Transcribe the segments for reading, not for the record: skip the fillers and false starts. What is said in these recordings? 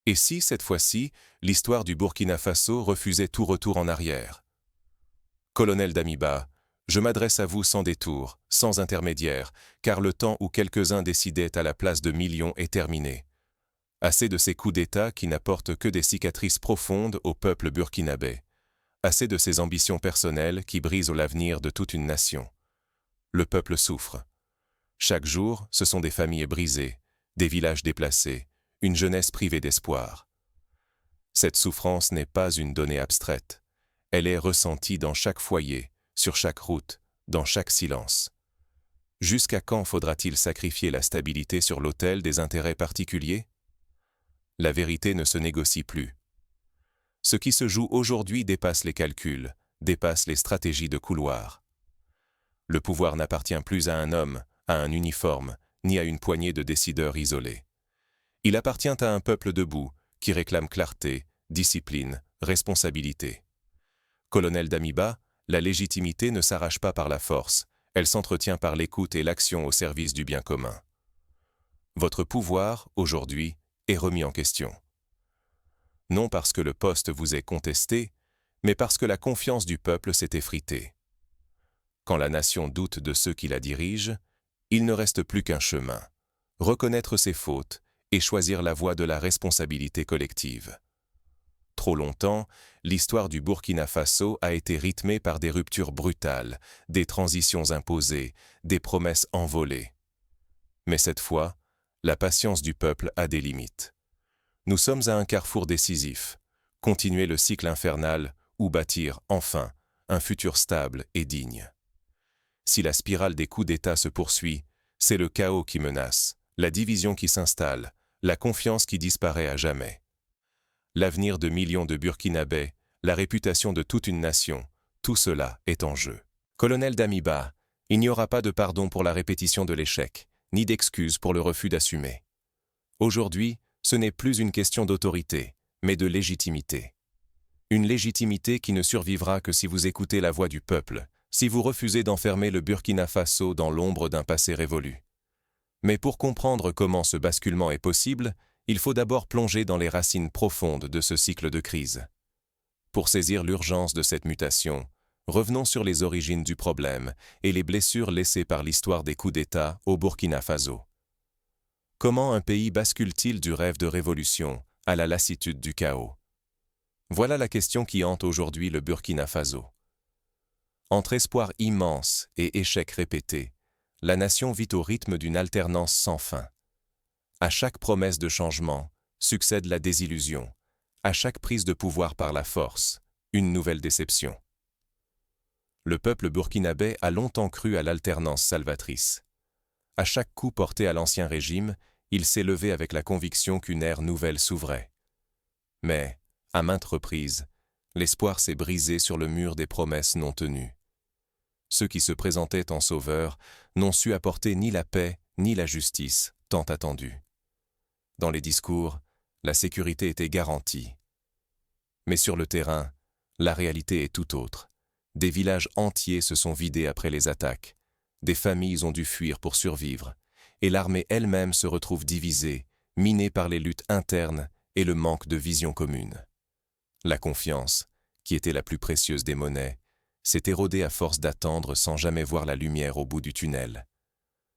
Et si, cette fois-ci, l'histoire du Burkina Faso refusait tout retour en arrière? Colonel Damiba, je m'adresse à vous sans détour, sans intermédiaire, car le temps où quelques-uns décidaient à la place de millions est terminé. Assez de ces coups d'État qui n'apportent que des cicatrices profondes au peuple burkinabé. Assez de ces ambitions personnelles qui brisent l'avenir de toute une nation. Le peuple souffre. Chaque jour, ce sont des familles brisées, des villages déplacés, une jeunesse privée d'espoir. Cette souffrance n'est pas une donnée abstraite. Elle est ressentie dans chaque foyer, sur chaque route, dans chaque silence. Jusqu'à quand faudra-t-il sacrifier la stabilité sur l'autel des intérêts particuliers? La vérité ne se négocie plus. Ce qui se joue aujourd'hui dépasse les calculs, dépasse les stratégies de couloir. Le pouvoir n'appartient plus à un homme, à un uniforme, ni à une poignée de décideurs isolés. Il appartient à un peuple debout, qui réclame clarté, discipline, responsabilité. Colonel Damiba, la légitimité ne s'arrache pas par la force, elle s'entretient par l'écoute et l'action au service du bien commun. Votre pouvoir, aujourd'hui, est remis en question. Non parce que le poste vous est contesté, mais parce que la confiance du peuple s'est effritée. Quand la nation doute de ceux qui la dirigent, il ne reste plus qu'un chemin, reconnaître ses fautes et choisir la voie de la responsabilité collective. Trop longtemps, l'histoire du Burkina Faso a été rythmée par des ruptures brutales, des transitions imposées, des promesses envolées. Mais cette fois, la patience du peuple a des limites. Nous sommes à un carrefour décisif. Continuer le cycle infernal ou bâtir, enfin, un futur stable et digne. Si la spirale des coups d'État se poursuit, c'est le chaos qui menace, la division qui s'installe, la confiance qui disparaît à jamais. L'avenir de millions de Burkinabés, la réputation de toute une nation, tout cela est en jeu. Colonel Damiba, il n'y aura pas de pardon pour la répétition de l'échec, ni d'excuse pour le refus d'assumer. Aujourd'hui, ce n'est plus une question d'autorité, mais de légitimité. Une légitimité qui ne survivra que si vous écoutez la voix du peuple, si vous refusez d'enfermer le Burkina Faso dans l'ombre d'un passé révolu. Mais pour comprendre comment ce basculement est possible, il faut d'abord plonger dans les racines profondes de ce cycle de crise. Pour saisir l'urgence de cette mutation, revenons sur les origines du problème et les blessures laissées par l'histoire des coups d'État au Burkina Faso. Comment un pays bascule-t-il du rêve de révolution à la lassitude du chaos? Voilà la question qui hante aujourd'hui le Burkina Faso. Entre espoir immense et échecs répétés, la nation vit au rythme d'une alternance sans fin. À chaque promesse de changement succède la désillusion. À chaque prise de pouvoir par la force, une nouvelle déception. Le peuple burkinabé a longtemps cru à l'alternance salvatrice. À chaque coup porté à l'ancien régime, il s'est levé avec la conviction qu'une ère nouvelle s'ouvrait. Mais, à maintes reprises, l'espoir s'est brisé sur le mur des promesses non tenues. Ceux qui se présentaient en sauveurs n'ont su apporter ni la paix ni la justice tant attendue. Dans les discours, la sécurité était garantie. Mais sur le terrain, la réalité est tout autre. Des villages entiers se sont vidés après les attaques. Des familles ont dû fuir pour survivre. Et l'armée elle-même se retrouve divisée, minée par les luttes internes et le manque de vision commune. La confiance, qui était la plus précieuse des monnaies, s'est érodée à force d'attendre sans jamais voir la lumière au bout du tunnel.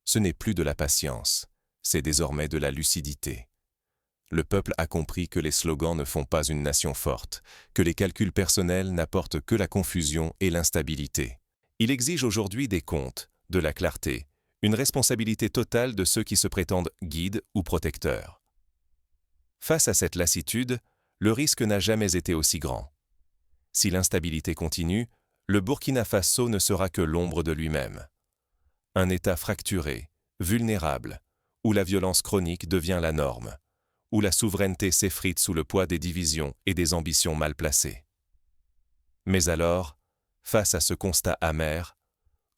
Ce n'est plus de la patience, c'est désormais de la lucidité. Le peuple a compris que les slogans ne font pas une nation forte, que les calculs personnels n'apportent que la confusion et l'instabilité. Il exige aujourd'hui des comptes, de la clarté, une responsabilité totale de ceux qui se prétendent guides ou protecteurs. Face à cette lassitude, le risque n'a jamais été aussi grand. Si l'instabilité continue, le Burkina Faso ne sera que l'ombre de lui-même. Un État fracturé, vulnérable, où la violence chronique devient la norme, où la souveraineté s'effrite sous le poids des divisions et des ambitions mal placées. Mais alors, face à ce constat amer,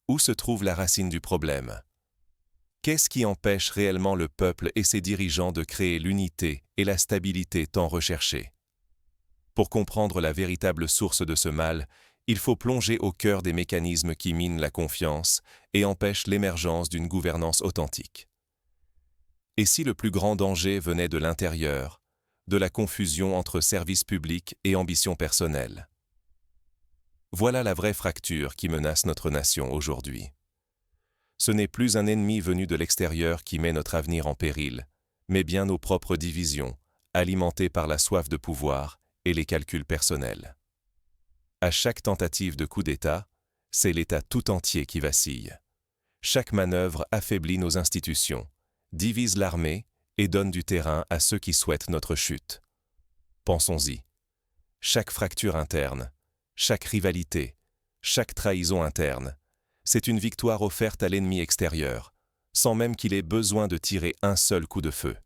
où se trouve la racine du problème? Qu'est-ce qui empêche réellement le peuple et ses dirigeants de créer l'unité et la stabilité tant recherchées? Pour comprendre la véritable source de ce mal, il faut plonger au cœur des mécanismes qui minent la confiance et empêchent l'émergence d'une gouvernance authentique. Et si le plus grand danger venait de l'intérieur, de la confusion entre service public et ambition personnelle. Voilà la vraie fracture qui menace notre nation aujourd'hui. Ce n'est plus un ennemi venu de l'extérieur qui met notre avenir en péril, mais bien nos propres divisions, alimentées par la soif de pouvoir et les calculs personnels. À chaque tentative de coup d'État, c'est l'État tout entier qui vacille. Chaque manœuvre affaiblit nos institutions, divise l'armée et donne du terrain à ceux qui souhaitent notre chute. Pensons-y. Chaque fracture interne, chaque rivalité, chaque trahison interne, c'est une victoire offerte à l'ennemi extérieur, sans même qu'il ait besoin de tirer un seul coup de feu.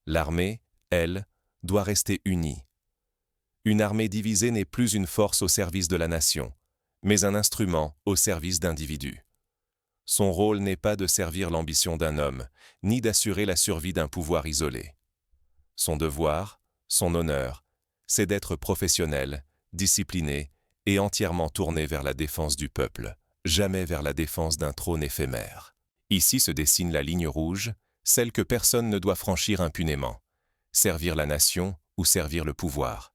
L'armée, elle, doit rester unie. Une armée divisée n'est plus une force au service de la nation, mais un instrument au service d'individus. Son rôle n'est pas de servir l'ambition d'un homme, ni d'assurer la survie d'un pouvoir isolé. Son devoir, son honneur, c'est d'être professionnel, discipliné et entièrement tourné vers la défense du peuple, jamais vers la défense d'un trône éphémère. Ici se dessine la ligne rouge, celle que personne ne doit franchir impunément. Servir la nation ou servir le pouvoir.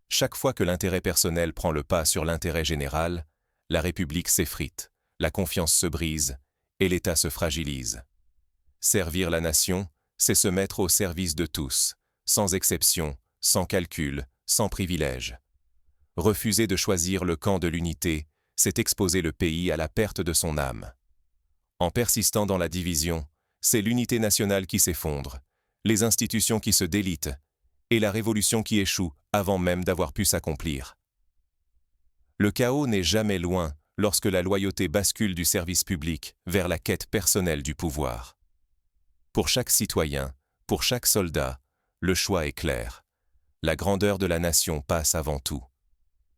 Chaque fois que l'intérêt personnel prend le pas sur l'intérêt général, la République s'effrite, la confiance se brise et l'État se fragilise. Servir la nation, c'est se mettre au service de tous, sans exception, sans calcul, sans privilège. Refuser de choisir le camp de l'unité, c'est exposer le pays à la perte de son âme. En persistant dans la division, c'est l'unité nationale qui s'effondre, les institutions qui se délitent, et la révolution qui échoue avant même d'avoir pu s'accomplir. Le chaos n'est jamais loin lorsque la loyauté bascule du service public vers la quête personnelle du pouvoir. Pour chaque citoyen, pour chaque soldat, le choix est clair. La grandeur de la nation passe avant tout.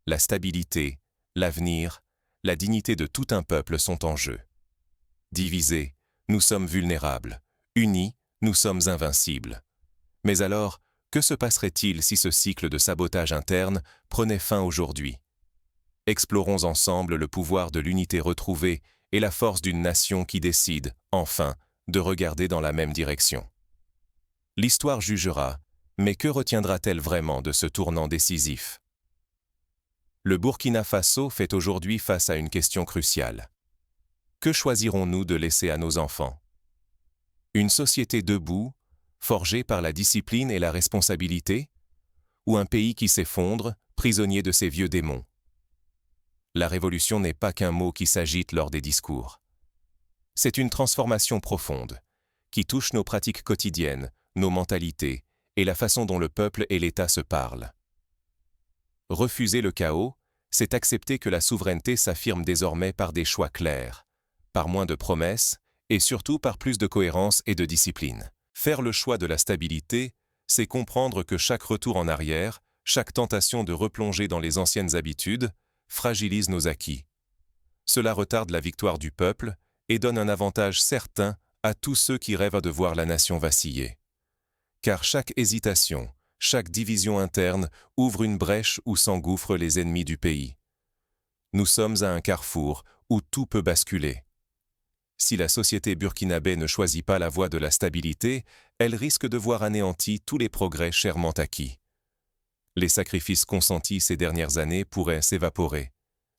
La stabilité, l'avenir, la dignité de tout un peuple sont en jeu. Divisés, nous sommes vulnérables. Unis, nous sommes invincibles. Mais alors, que se passerait-il si ce cycle de sabotage interne prenait fin aujourd'hui? Explorons ensemble le pouvoir de l'unité retrouvée et la force d'une nation qui décide, enfin, de regarder dans la même direction. L'histoire jugera, mais que retiendra-t-elle vraiment de ce tournant décisif? Le Burkina Faso fait aujourd'hui face à une question cruciale. Que choisirons-nous de laisser à nos enfants? Une société debout, forgée par la discipline et la responsabilité, ou un pays qui s'effondre, prisonnier de ses vieux démons? La révolution n'est pas qu'un mot qui s'agite lors des discours. C'est une transformation profonde, qui touche nos pratiques quotidiennes, nos mentalités, et la façon dont le peuple et l'État se parlent. Refuser le chaos, c'est accepter que la souveraineté s'affirme désormais par des choix clairs, par moins de promesses, et surtout par plus de cohérence et de discipline. Faire le choix de la stabilité, c'est comprendre que chaque retour en arrière, chaque tentation de replonger dans les anciennes habitudes, fragilise nos acquis. Cela retarde la victoire du peuple et donne un avantage certain à tous ceux qui rêvent de voir la nation vaciller. Car chaque hésitation, chaque division interne ouvre une brèche où s'engouffrent les ennemis du pays. Nous sommes à un carrefour où tout peut basculer. Si la société burkinabé ne choisit pas la voie de la stabilité, elle risque de voir anéantis tous les progrès chèrement acquis. Les sacrifices consentis ces dernières années pourraient s'évaporer,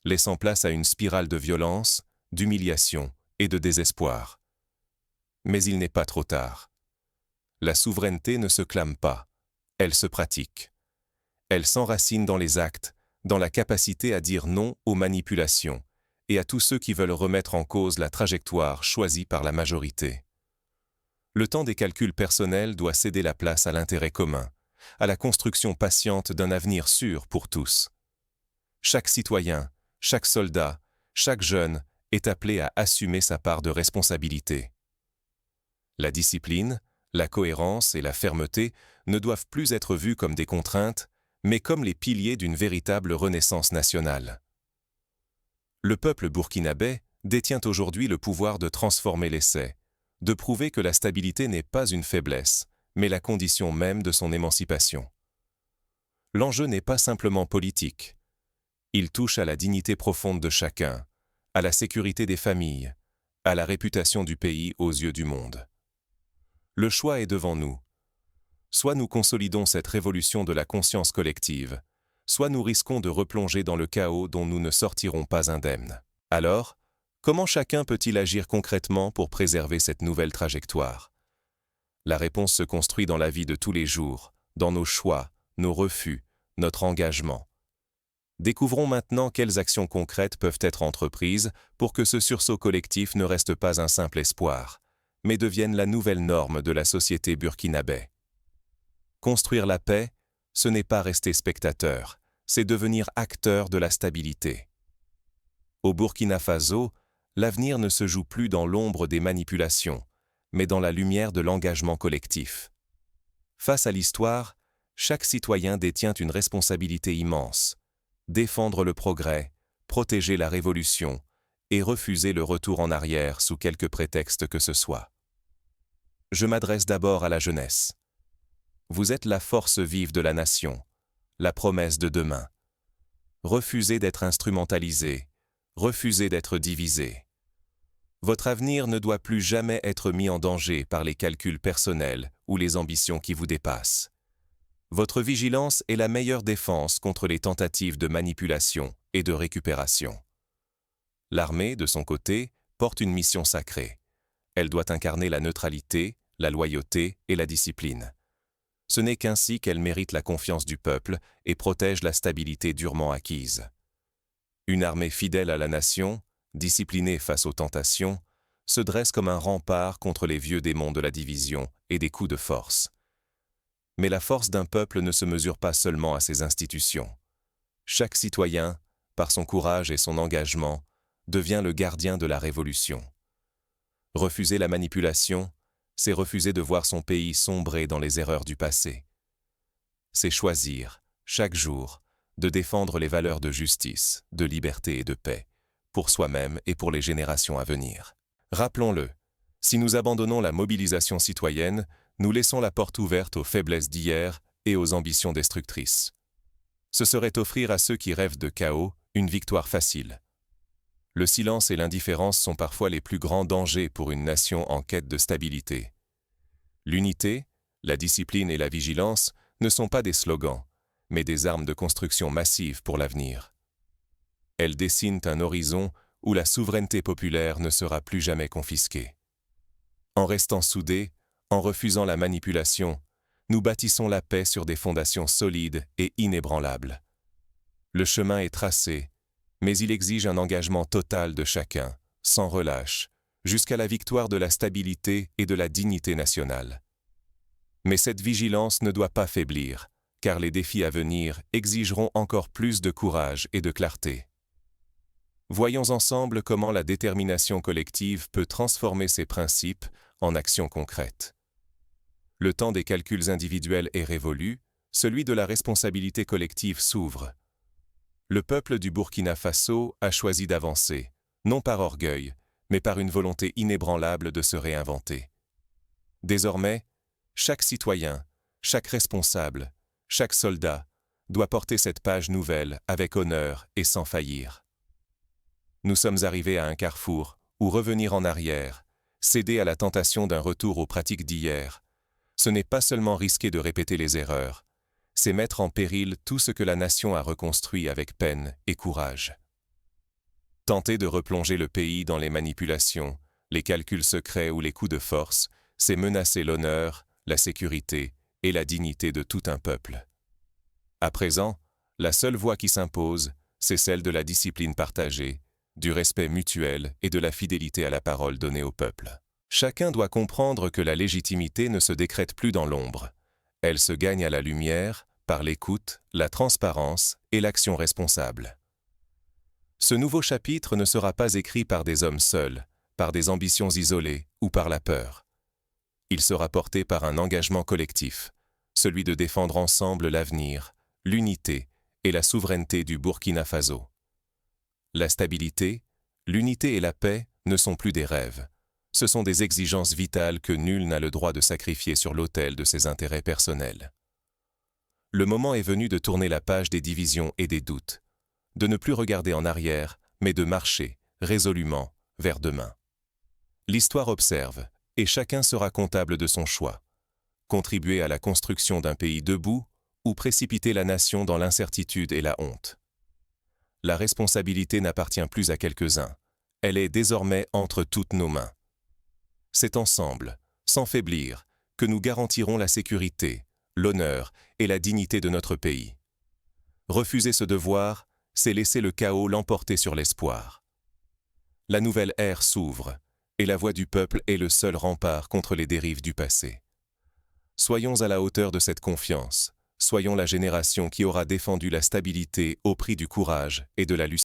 laissant place à une spirale de violence, d'humiliation et de désespoir. Mais il n'est pas trop tard. La souveraineté ne se clame pas, elle se pratique. Elle s'enracine dans les actes, dans la capacité à dire non aux manipulations, et à tous ceux qui veulent remettre en cause la trajectoire choisie par la majorité. Le temps des calculs personnels doit céder la place à l'intérêt commun, à la construction patiente d'un avenir sûr pour tous. Chaque citoyen, chaque soldat, chaque jeune est appelé à assumer sa part de responsabilité. La discipline, la cohérence et la fermeté ne doivent plus être vues comme des contraintes, mais comme les piliers d'une véritable renaissance nationale. Le peuple burkinabé détient aujourd'hui le pouvoir de transformer l'essai, de prouver que la stabilité n'est pas une faiblesse, mais la condition même de son émancipation. L'enjeu n'est pas simplement politique. Il touche à la dignité profonde de chacun, à la sécurité des familles, à la réputation du pays aux yeux du monde. Le choix est devant nous. Soit nous consolidons cette révolution de la conscience collective, soit nous risquons de replonger dans le chaos dont nous ne sortirons pas indemnes. Alors, comment chacun peut-il agir concrètement pour préserver cette nouvelle trajectoire? La réponse se construit dans la vie de tous les jours, dans nos choix, nos refus, notre engagement. Découvrons maintenant quelles actions concrètes peuvent être entreprises pour que ce sursaut collectif ne reste pas un simple espoir, mais devienne la nouvelle norme de la société burkinabé. Construire la paix, ce n'est pas rester spectateur, c'est devenir acteur de la stabilité. Au Burkina Faso, l'avenir ne se joue plus dans l'ombre des manipulations, mais dans la lumière de l'engagement collectif. Face à l'histoire, chaque citoyen détient une responsabilité immense: défendre le progrès, protéger la révolution et refuser le retour en arrière sous quelque prétexte que ce soit. Je m'adresse d'abord à la jeunesse. Vous êtes la force vive de la nation, la promesse de demain. Refusez d'être instrumentalisé, refusez d'être divisé. Votre avenir ne doit plus jamais être mis en danger par les calculs personnels ou les ambitions qui vous dépassent. Votre vigilance est la meilleure défense contre les tentatives de manipulation et de récupération. L'armée, de son côté, porte une mission sacrée. Elle doit incarner la neutralité, la loyauté et la discipline. Ce n'est qu'ainsi qu'elle mérite la confiance du peuple et protège la stabilité durement acquise. Une armée fidèle à la nation, disciplinée face aux tentations, se dresse comme un rempart contre les vieux démons de la division et des coups de force. Mais la force d'un peuple ne se mesure pas seulement à ses institutions. Chaque citoyen, par son courage et son engagement, devient le gardien de la révolution. Refuser la manipulation, c'est refuser de voir son pays sombrer dans les erreurs du passé. C'est choisir, chaque jour, de défendre les valeurs de justice, de liberté et de paix, pour soi-même et pour les générations à venir. Rappelons-le, si nous abandonnons la mobilisation citoyenne, nous laissons la porte ouverte aux faiblesses d'hier et aux ambitions destructrices. Ce serait offrir à ceux qui rêvent de chaos une victoire facile. Le silence et l'indifférence sont parfois les plus grands dangers pour une nation en quête de stabilité. L'unité, la discipline et la vigilance ne sont pas des slogans, mais des armes de construction massive pour l'avenir. Elles dessinent un horizon où la souveraineté populaire ne sera plus jamais confisquée. En restant soudés, en refusant la manipulation, nous bâtissons la paix sur des fondations solides et inébranlables. Le chemin est tracé, mais il exige un engagement total de chacun, sans relâche, jusqu'à la victoire de la stabilité et de la dignité nationale. Mais cette vigilance ne doit pas faiblir, car les défis à venir exigeront encore plus de courage et de clarté. Voyons ensemble comment la détermination collective peut transformer ces principes en actions concrètes. Le temps des calculs individuels est révolu, celui de la responsabilité collective s'ouvre. Le peuple du Burkina Faso a choisi d'avancer, non par orgueil, mais par une volonté inébranlable de se réinventer. Désormais, chaque citoyen, chaque responsable, chaque soldat doit porter cette page nouvelle avec honneur et sans faillir. Nous sommes arrivés à un carrefour où revenir en arrière, céder à la tentation d'un retour aux pratiques d'hier, ce n'est pas seulement risquer de répéter les erreurs, c'est mettre en péril tout ce que la nation a reconstruit avec peine et courage. Tenter de replonger le pays dans les manipulations, les calculs secrets ou les coups de force, c'est menacer l'honneur, la sécurité et la dignité de tout un peuple. À présent, la seule voie qui s'impose, c'est celle de la discipline partagée, du respect mutuel et de la fidélité à la parole donnée au peuple. Chacun doit comprendre que la légitimité ne se décrète plus dans l'ombre. Elle se gagne à la lumière, par l'écoute, la transparence et l'action responsable. Ce nouveau chapitre ne sera pas écrit par des hommes seuls, par des ambitions isolées ou par la peur. Il sera porté par un engagement collectif, celui de défendre ensemble l'avenir, l'unité et la souveraineté du Burkina Faso. La stabilité, l'unité et la paix ne sont plus des rêves. Ce sont des exigences vitales que nul n'a le droit de sacrifier sur l'autel de ses intérêts personnels. Le moment est venu de tourner la page des divisions et des doutes, de ne plus regarder en arrière, mais de marcher, résolument, vers demain. L'histoire observe, et chacun sera comptable de son choix. contribuer à la construction d'un pays debout ou précipiter la nation dans l'incertitude et la honte. La responsabilité n'appartient plus à quelques-uns. Elle est désormais entre toutes nos mains. C'est ensemble, sans faiblir, que nous garantirons la sécurité, l'honneur et la dignité de notre pays. Refuser ce devoir, c'est laisser le chaos l'emporter sur l'espoir. La nouvelle ère s'ouvre, et la voix du peuple est le seul rempart contre les dérives du passé. Soyons à la hauteur de cette confiance, soyons la génération qui aura défendu la stabilité au prix du courage et de la lucidité.